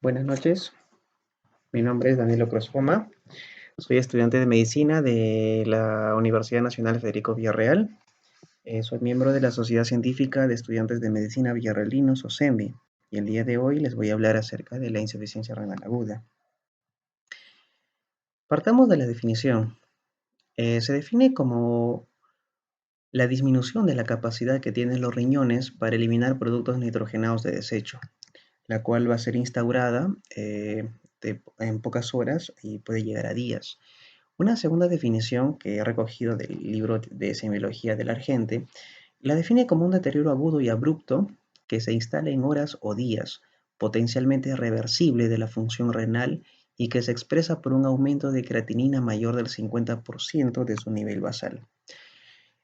Buenas noches, mi nombre es Danilo Cruzfoma, soy estudiante de medicina de la Universidad Nacional Federico Villarreal. Soy miembro de la Sociedad Científica de Estudiantes de Medicina Villarrealinos, o SEMVI, y el día de hoy les voy a hablar acerca de la insuficiencia renal aguda. Partamos de la definición. Se define como la disminución de la capacidad que tienen los riñones para eliminar productos nitrogenados de desecho, la cual va a ser instaurada en pocas horas y puede llegar a días. Una segunda definición que he recogido del libro de semiología del Argente la define como un deterioro agudo y abrupto que se instala en horas o días, potencialmente reversible de la función renal y que se expresa por un aumento de creatinina mayor del 50% de su nivel basal.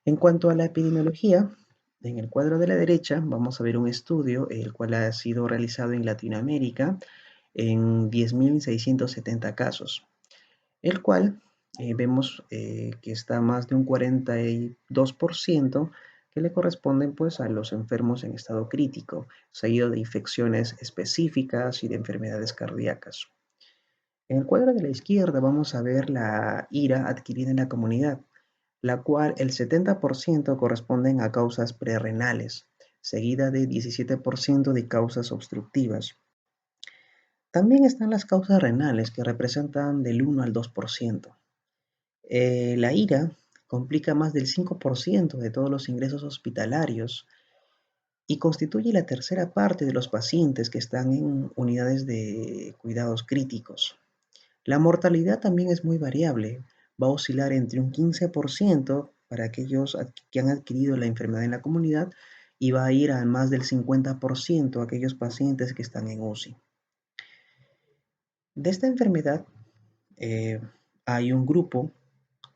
En cuanto a la epidemiología, en el cuadro de la derecha vamos a ver un estudio el cual ha sido realizado en Latinoamérica en 10.670 casos, el cual vemos que está más de un 42% que le corresponden pues a los enfermos en estado crítico, seguido de infecciones específicas y de enfermedades cardíacas. En el cuadro de la izquierda vamos a ver la IRA adquirida en la comunidad, la cual el 70% corresponden a causas prerrenales, seguida de 17% de causas obstructivas. También están las causas renales, que representan del 1 al 2%. La IRA complica más del 5% de todos los ingresos hospitalarios y constituye la tercera parte de los pacientes que están en unidades de cuidados críticos. La mortalidad también es muy variable, va a oscilar entre un 15% para aquellos que han adquirido la enfermedad en la comunidad y va a ir a más del 50% aquellos pacientes que están en UCI. De esta enfermedad eh, hay un grupo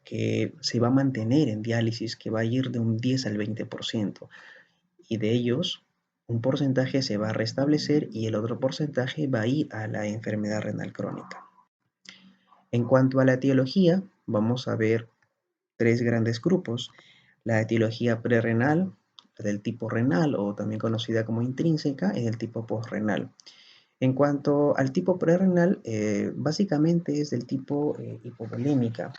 que se va a mantener en diálisis, que va a ir de un 10 al 20%, y de ellos un porcentaje se va a restablecer y el otro porcentaje va a ir a la enfermedad renal crónica. En cuanto a la etiología, vamos a ver tres grandes grupos: la etiología prerrenal, la del tipo renal o también conocida como intrínseca, y del tipo postrenal. En cuanto al tipo prerrenal, básicamente es del tipo hipovolémica.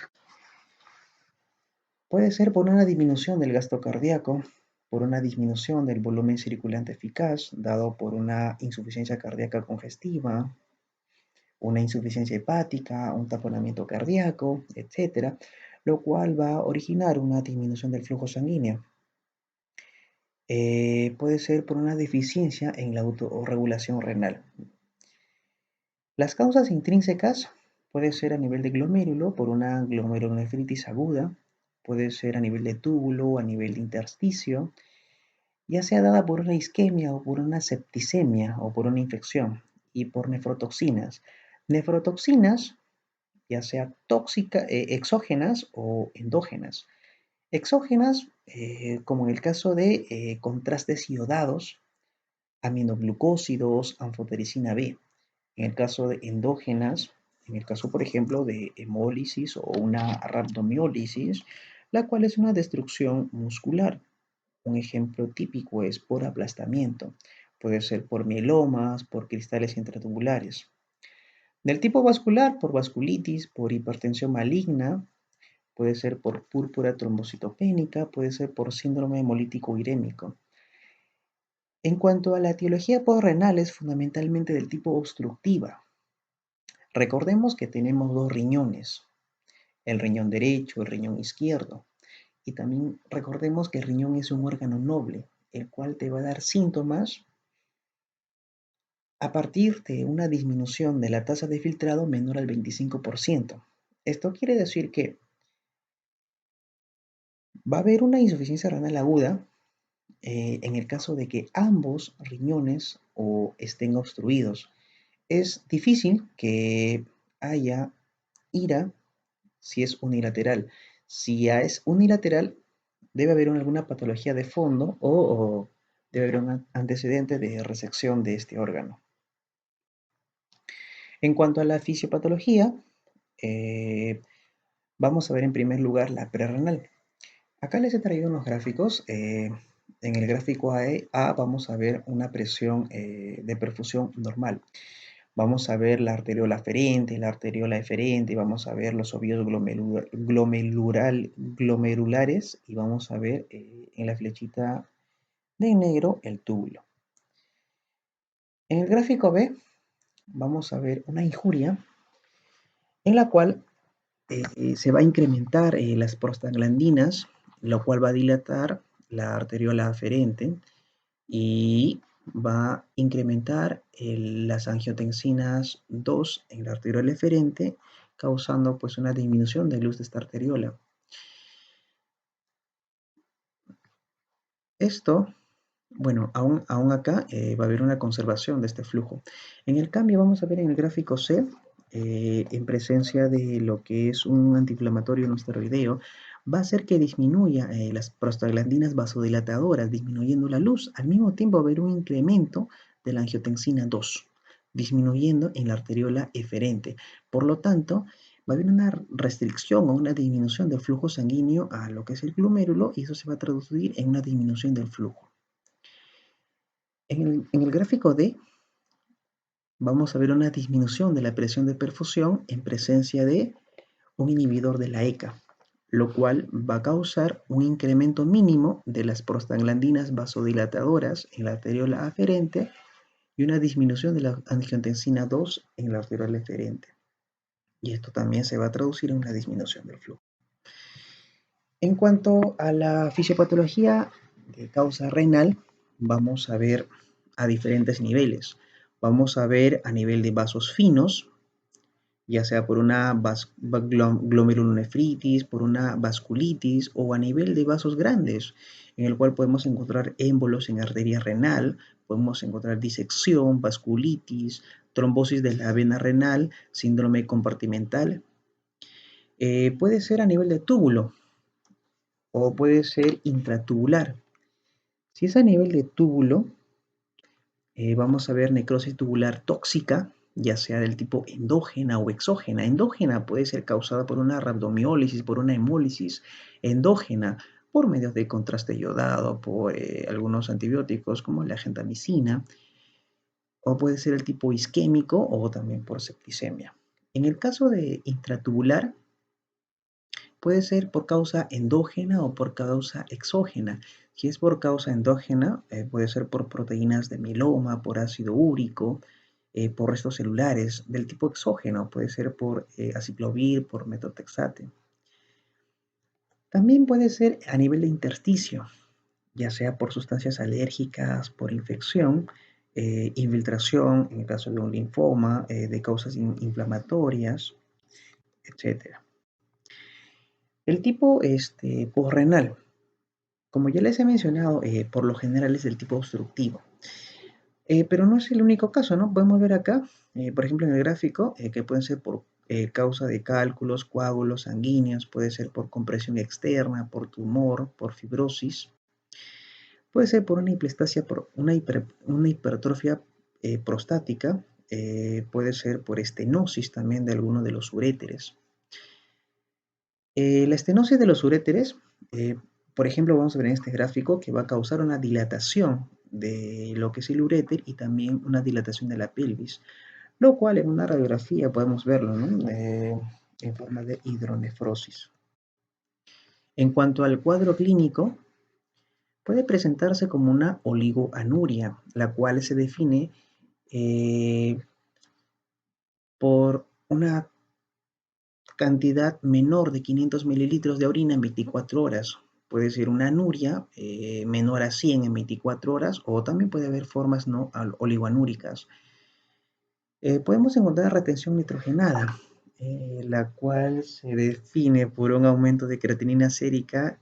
Puede ser por una disminución del gasto cardíaco, por una disminución del volumen circulante eficaz, dado por una insuficiencia cardíaca congestiva, una insuficiencia hepática, un taponamiento cardíaco, etcétera, lo cual va a originar una disminución del flujo sanguíneo. Puede ser por una deficiencia en la autorregulación renal. Las causas intrínsecas puede ser a nivel de glomérulo, por una glomerulonefritis aguda, puede ser a nivel de túbulo, a nivel de intersticio, ya sea dada por una isquemia o por una septicemia o por una infección, y por nefrotoxinas. Nefrotoxinas, ya sea exógenas o endógenas. Exógenas, como en el caso de contrastes iodados, aminoglucósidos, anfotericina B. En el caso de endógenas, en el caso, por ejemplo, de hemólisis o una rhabdomiólisis, la cual es una destrucción muscular. Un ejemplo típico es por aplastamiento. Puede ser por mielomas, por cristales intratubulares. Del tipo vascular, por vasculitis, por hipertensión maligna, puede ser por púrpura trombocitopénica, puede ser por síndrome hemolítico urémico. En cuanto a la etiología postrenal, es fundamentalmente del tipo obstructiva. Recordemos que tenemos dos riñones, el riñón derecho, el riñón izquierdo. Y también recordemos que el riñón es un órgano noble, el cual te va a dar síntomas a partir de una disminución de la tasa de filtrado menor al 25%. Esto quiere decir que va a haber una insuficiencia renal aguda en el caso de que ambos riñones o estén obstruidos. Es difícil que haya IRA si es unilateral. Si ya es unilateral, debe haber alguna patología de fondo o debe haber un antecedente de resección de este órgano. En cuanto a la fisiopatología, vamos a ver en primer lugar la prerrenal. Acá les he traído unos gráficos. En el gráfico A vamos a ver una presión de perfusión normal. Vamos a ver la arteriola aferente, la arteriola eferente, vamos a ver los óvulos glomerulares y vamos a ver en la flechita de negro el túbulo. En el gráfico B vamos a ver una injuria en la cual se va a incrementar las prostaglandinas, lo cual va a dilatar la arteriola aferente y va a incrementar las angiotensinas 2 en la arteriola eferente, causando pues una disminución de luz de esta arteriola. Esto, bueno, aún acá va a haber una conservación de este flujo. En el cambio, vamos a ver en el gráfico C, en presencia de lo que es un antiinflamatorio no esteroideo, va a hacer que disminuya las prostaglandinas vasodilatadoras, disminuyendo la luz. Al mismo tiempo va a haber un incremento de la angiotensina 2, disminuyendo en la arteriola eferente. Por lo tanto, va a haber una restricción o una disminución del flujo sanguíneo a lo que es el glomérulo y eso se va a traducir en una disminución del flujo. En el gráfico D vamos a ver una disminución de la presión de perfusión en presencia de un inhibidor de la ECA, lo cual va a causar un incremento mínimo de las prostaglandinas vasodilatadoras en la arteriola aferente y una disminución de la angiotensina 2 en la arteriola eferente. Y esto también se va a traducir en una disminución del flujo. En cuanto a la fisiopatología de causa renal, vamos a ver a diferentes niveles. Vamos a ver a nivel de vasos finos, ya sea por una glomerulonefritis, por una vasculitis o a nivel de vasos grandes, en el cual podemos encontrar émbolos en arteria renal, podemos encontrar disección, vasculitis, trombosis de la vena renal, síndrome compartimental. Puede ser a nivel de túbulo o puede ser intratubular. Si es a nivel de túbulo, vamos a ver necrosis tubular tóxica, ya sea del tipo endógena o exógena. Endógena puede ser causada por una rhabdomiólisis, por una hemólisis endógena, por medios de contraste yodado, por algunos antibióticos como la gentamicina, o puede ser el tipo isquémico o también por septicemia. En el caso de intratubular, puede ser por causa endógena o por causa exógena. Si es por causa endógena, puede ser por proteínas de mieloma, por ácido úrico, por restos celulares. Del tipo exógeno, puede ser por aciclovir, por metotrexate. También puede ser a nivel de intersticio, ya sea por sustancias alérgicas, por infección, infiltración, en el caso de un linfoma, de causas inflamatorias, etc. El tipo posrenal, como ya les he mencionado, por lo general es del tipo obstructivo. Pero no es el único caso, ¿no? Podemos ver acá, por ejemplo, en el gráfico, que pueden ser por causa de cálculos, coágulos sanguíneos, puede ser por compresión externa, por tumor, por fibrosis, puede ser por una hiperplasia, por una hipertrofia prostática, puede ser por estenosis también de alguno de los uréteres. La estenosis de los uréteres, por ejemplo, vamos a ver en este gráfico que va a causar una dilatación de lo que es el uréter y también una dilatación de la pelvis, lo cual en una radiografía podemos verlo, ¿no? En forma de hidronefrosis. En cuanto al cuadro clínico, puede presentarse como una oligoanuria, la cual se define por una cantidad menor de 500 mililitros de orina en 24 horas. Puede ser una anuria menor a 100 en 24 horas o también puede haber formas no oligoanúricas. Podemos encontrar retención nitrogenada, la cual se define por un aumento de creatinina sérica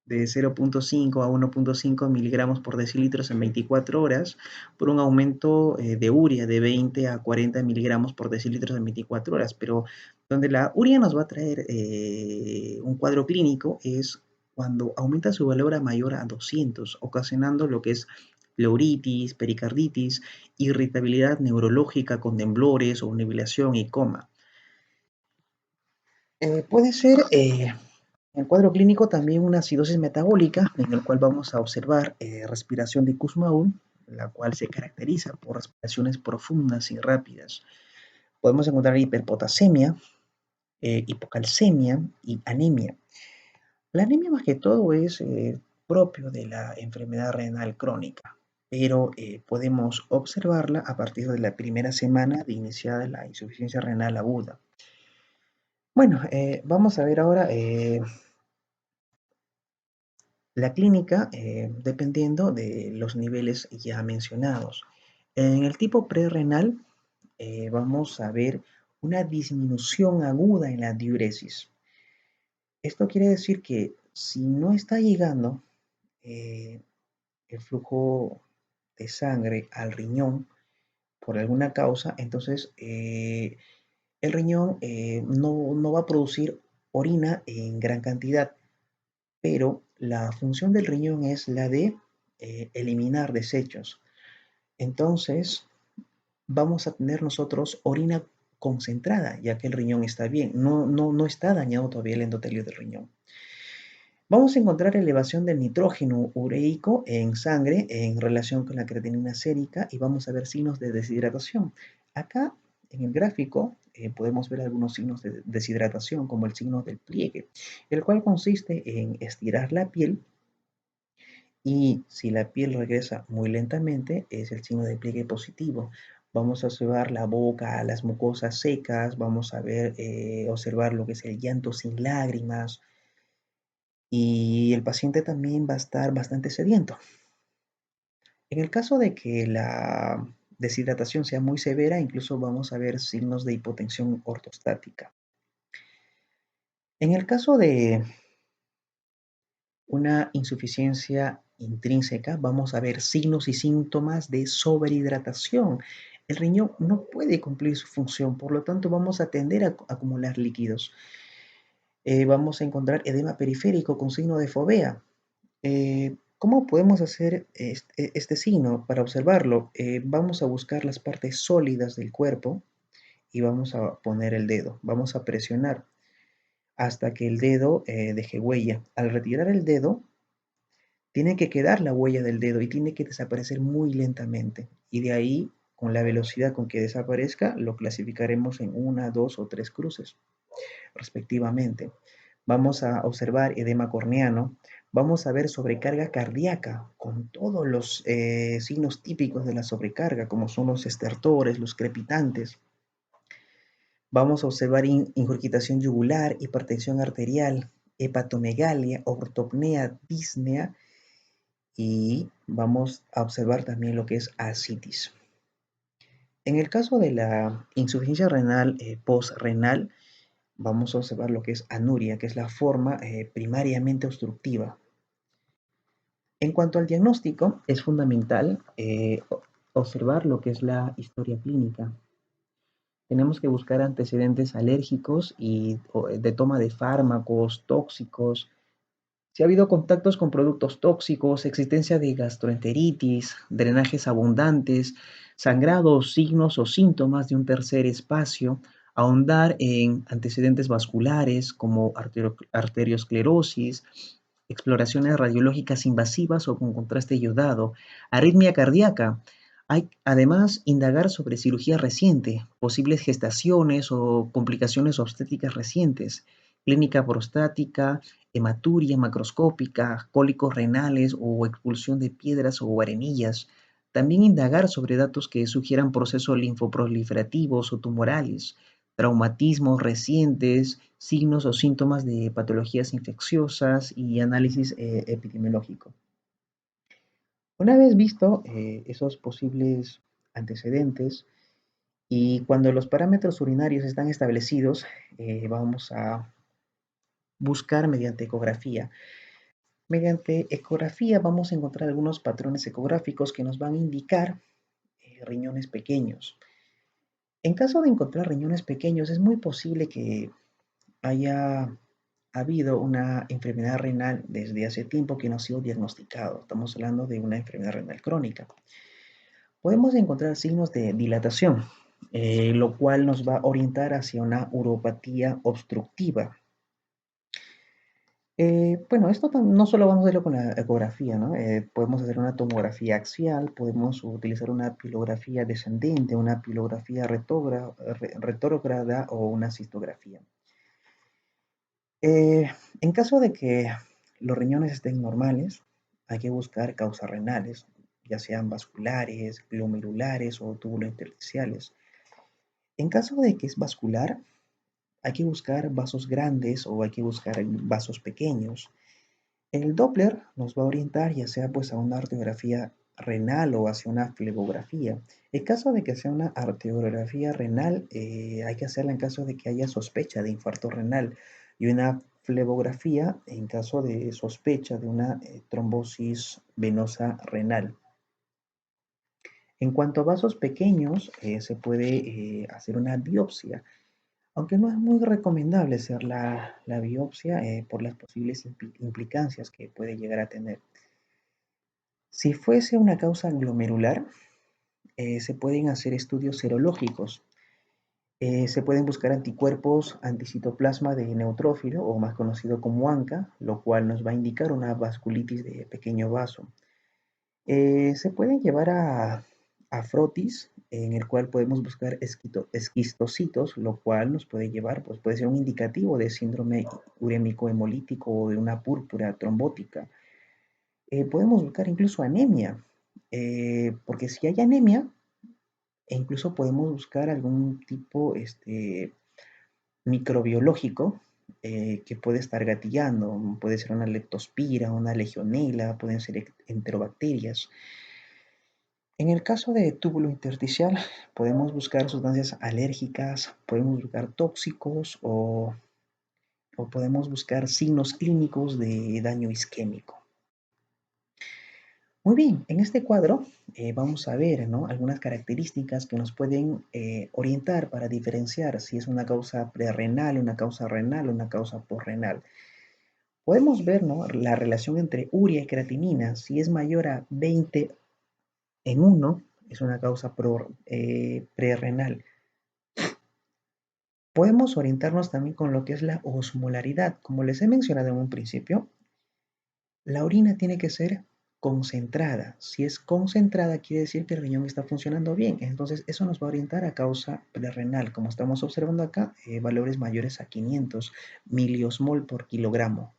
de 0.5 a 1.5 miligramos por decilitros en 24 horas, por un aumento de urea de 20 a 40 miligramos por decilitros en 24 horas. Pero donde la urea nos va a traer un cuadro clínico es cuando aumenta su valor a mayor a 200, ocasionando lo que es pleuritis, pericarditis, irritabilidad neurológica con temblores, obnubilación y coma. Puede ser en el cuadro clínico también una acidosis metabólica, en el cual vamos a observar respiración de Kussmaul, la cual se caracteriza por respiraciones profundas y rápidas. Podemos encontrar hiperpotasemia, hipocalcemia y anemia. La anemia más que todo es propio de la enfermedad renal crónica, pero podemos observarla a partir de la primera semana de iniciada la insuficiencia renal aguda. Bueno, vamos a ver ahora la clínica dependiendo de los niveles ya mencionados. En el tipo prerrenal vamos a ver una disminución aguda en la diuresis. Esto quiere decir que si no está llegando eh, el flujo de sangre al riñón por alguna causa, entonces el riñón no va a producir orina en gran cantidad, pero la función del riñón es la de eliminar desechos. Entonces vamos a tener nosotros orina concentrada, ya que el riñón está bien, no está dañado todavía el endotelio del riñón. Vamos a encontrar elevación del nitrógeno ureico en sangre en relación con la creatinina sérica y vamos a ver signos de deshidratación. Acá en el gráfico podemos ver algunos signos de deshidratación como el signo del pliegue, el cual consiste en estirar la piel y si la piel regresa muy lentamente es el signo de pliegue positivo. Vamos a observar la boca, las mucosas secas, vamos a ver, observar lo que es el llanto sin lágrimas, y el paciente también va a estar bastante sediento. En el caso de que la deshidratación sea muy severa, incluso vamos a ver signos de hipotensión ortostática. En el caso de una insuficiencia intrínseca, vamos a ver signos y síntomas de sobrehidratación. El riñón no puede cumplir su función, por lo tanto vamos a tender a acumular líquidos. Vamos a encontrar edema periférico con signo de fovea. ¿Cómo podemos hacer este signo para observarlo? Vamos a buscar las partes sólidas del cuerpo y vamos a poner el dedo. Vamos a presionar hasta que el dedo deje huella. Al retirar el dedo, tiene que quedar la huella del dedo y tiene que desaparecer muy lentamente. Y de ahí, con la velocidad con que desaparezca, lo clasificaremos en una, dos o tres cruces, respectivamente. Vamos a observar edema corneano, vamos a ver sobrecarga cardíaca con todos los signos típicos de la sobrecarga, como son los estertores, los crepitantes. Vamos a observar ingurgitación yugular, hipertensión arterial, hepatomegalia, ortopnea, disnea y vamos a observar también lo que es ascitis. En el caso de la insuficiencia renal postrenal, vamos a observar lo que es anuria, que es la forma primariamente obstructiva. En cuanto al diagnóstico, es fundamental observar lo que es la historia clínica. Tenemos que buscar antecedentes alérgicos y de toma de fármacos tóxicos. Si ha habido contactos con productos tóxicos, existencia de gastroenteritis, drenajes abundantes, sangrados, signos o síntomas de un tercer espacio, ahondar en antecedentes vasculares como arteriosclerosis, exploraciones radiológicas invasivas o con contraste iodado, arritmia cardíaca. Hay además indagar sobre cirugía reciente, posibles gestaciones o complicaciones obstétricas recientes, clínica prostática, hematuria macroscópica, cólicos renales o expulsión de piedras o arenillas. También indagar sobre datos que sugieran procesos linfoproliferativos o tumorales, traumatismos recientes, signos o síntomas de patologías infecciosas y análisis epidemiológico. Una vez visto esos posibles antecedentes y cuando los parámetros urinarios están establecidos, vamos a buscar mediante ecografía. Mediante ecografía vamos a encontrar algunos patrones ecográficos que nos van a indicar riñones pequeños. En caso de encontrar riñones pequeños, es muy posible que haya habido una enfermedad renal desde hace tiempo que no ha sido diagnosticado. Estamos hablando de una enfermedad renal crónica. Podemos encontrar signos de dilatación, lo cual nos va a orientar hacia una uropatía obstructiva. Bueno, esto no solo vamos a hacerlo con la ecografía, ¿no? Podemos hacer una tomografía axial, podemos utilizar una pilografía descendente, una pilografía retrógrada o una cistografía. En caso de que los riñones estén normales, hay que buscar causas renales, ya sean vasculares, glomerulares o tubulointersticiales. En caso de que es vascular, hay que buscar vasos grandes o hay que buscar vasos pequeños. El Doppler nos va a orientar ya sea pues a una arteriografía renal o hacia una flebografía. En caso de que sea una arteriografía renal, hay que hacerla en caso de que haya sospecha de infarto renal y una flebografía en caso de sospecha de una trombosis venosa renal. En cuanto a vasos pequeños, se puede hacer una biopsia, aunque no es muy recomendable hacer la biopsia por las posibles implicancias que puede llegar a tener. Si fuese una causa glomerular, se pueden hacer estudios serológicos. Se pueden buscar anticuerpos anticitoplasma de neutrófilo, o más conocido como ANCA, lo cual nos va a indicar una vasculitis de pequeño vaso. Se pueden llevar a frotis, en el cual podemos buscar esquistocitos, lo cual nos puede llevar, pues puede ser un indicativo de síndrome urémico hemolítico o de una púrpura trombótica. Podemos buscar incluso anemia, porque si hay anemia, incluso podemos buscar algún tipo microbiológico que puede estar gatillando. Puede ser una leptospira, una legionela, pueden ser enterobacterias. En el caso de túbulo intersticial, podemos buscar sustancias alérgicas, podemos buscar tóxicos o podemos buscar signos clínicos de daño isquémico. Muy bien, en este cuadro vamos a ver, ¿no?, algunas características que nos pueden orientar para diferenciar si es una causa prerrenal, una causa renal o una causa posrenal. Podemos ver, ¿no?, la relación entre urea y creatinina. Si es mayor a 20 en 1, es una causa prerrenal. Podemos orientarnos también con lo que es la osmolaridad. Como les he mencionado en un principio, la orina tiene que ser concentrada. Si es concentrada, quiere decir que el riñón está funcionando bien. Entonces, eso nos va a orientar a causa prerrenal. Como estamos observando acá, valores mayores a 500 miliosmol por kilogramo.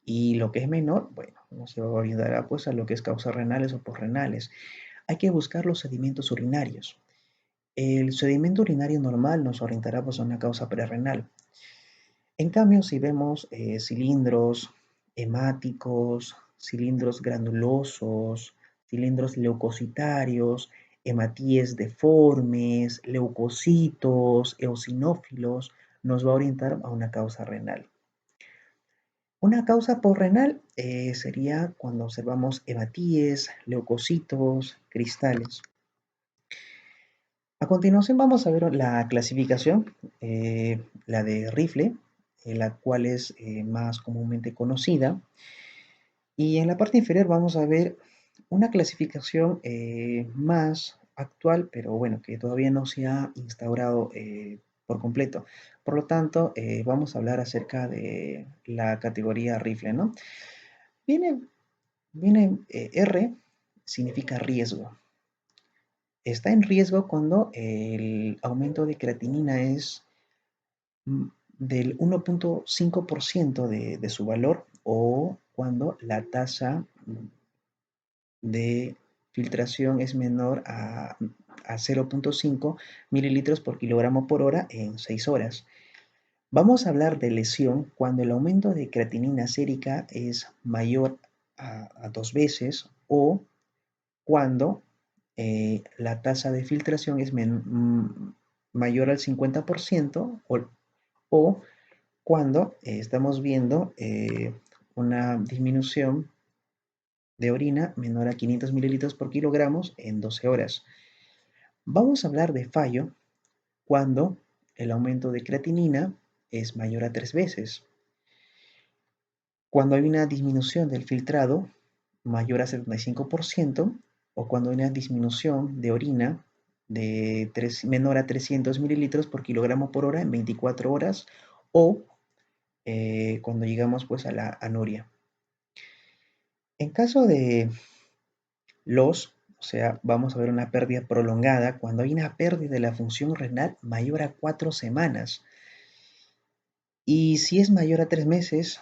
Y lo que es menor, bueno, no se va a orientar a, pues, a lo que es causas renales o posrenales. Hay que buscar los sedimentos urinarios. El sedimento urinario normal nos orientará, pues, a una causa prerrenal. En cambio, si vemos cilindros hemáticos, cilindros granulosos, cilindros leucocitarios, hematíes deformes, leucocitos, eosinófilos, nos va a orientar a una causa renal. Una causa posrenal sería cuando observamos hematíes, leucocitos, cristales. A continuación vamos a ver la clasificación, la de Rifle, la cual es más comúnmente conocida. Y en la parte inferior vamos a ver una clasificación más actual, pero bueno, que todavía no se ha instaurado por completo. Por lo tanto, vamos a hablar acerca de la categoría Rifle, ¿no? Viene, R, significa riesgo. Está en riesgo cuando el aumento de creatinina es del 1.5% de su valor, o cuando la tasa de filtración es menor a 0.5 mililitros por kilogramo por hora en 6 horas. Vamos a hablar de lesión cuando el aumento de creatinina sérica es mayor a 2 veces, o cuando la tasa de filtración es mayor al 50%, o cuando estamos viendo una disminución de orina menor a 500 mililitros por kilogramos en 12 horas. Vamos a hablar de fallo cuando el aumento de creatinina es mayor a 3 veces. Cuando hay una disminución del filtrado mayor a 75%, o cuando hay una disminución de orina menor a 300 mililitros por kilogramo por hora en 24 horas, o cuando llegamos pues a la anuria. En caso de o sea, vamos a ver una pérdida prolongada cuando hay una pérdida de la función renal mayor a 4 semanas. Y si es mayor a 3 meses,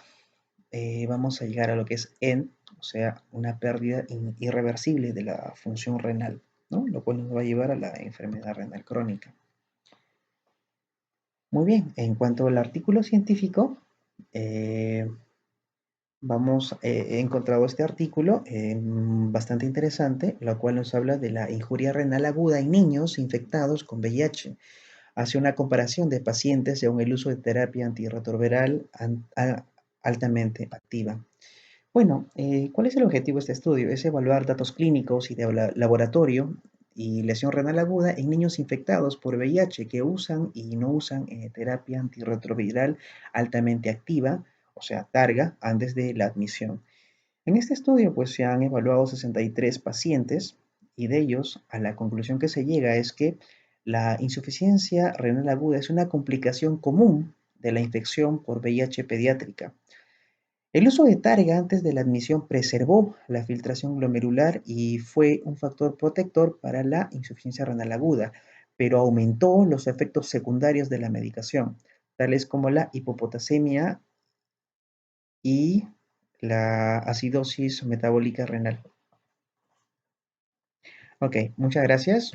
vamos a llegar a lo que es END, o sea, una pérdida irreversible de la función renal, ¿no? Lo cual nos va a llevar a la enfermedad renal crónica. Muy bien, en cuanto al artículo científico, eh, he encontrado este artículo bastante interesante, lo cual nos habla de la injuria renal aguda en niños infectados con VIH. Hace una comparación de pacientes según el uso de terapia antirretroviral altamente activa. Bueno, ¿cuál es el objetivo de este estudio? Es evaluar datos clínicos y de laboratorio y lesión renal aguda en niños infectados por VIH que usan y no usan terapia antirretroviral altamente activa, o sea, targa, antes de la admisión. En este estudio, pues se han evaluado 63 pacientes y de ellos, a la conclusión que se llega es que la insuficiencia renal aguda es una complicación común de la infección por VIH pediátrica. El uso de targa antes de la admisión preservó la filtración glomerular y fue un factor protector para la insuficiencia renal aguda, pero aumentó los efectos secundarios de la medicación, tales como la hipopotasemia y la acidosis metabólica renal. Ok, muchas gracias.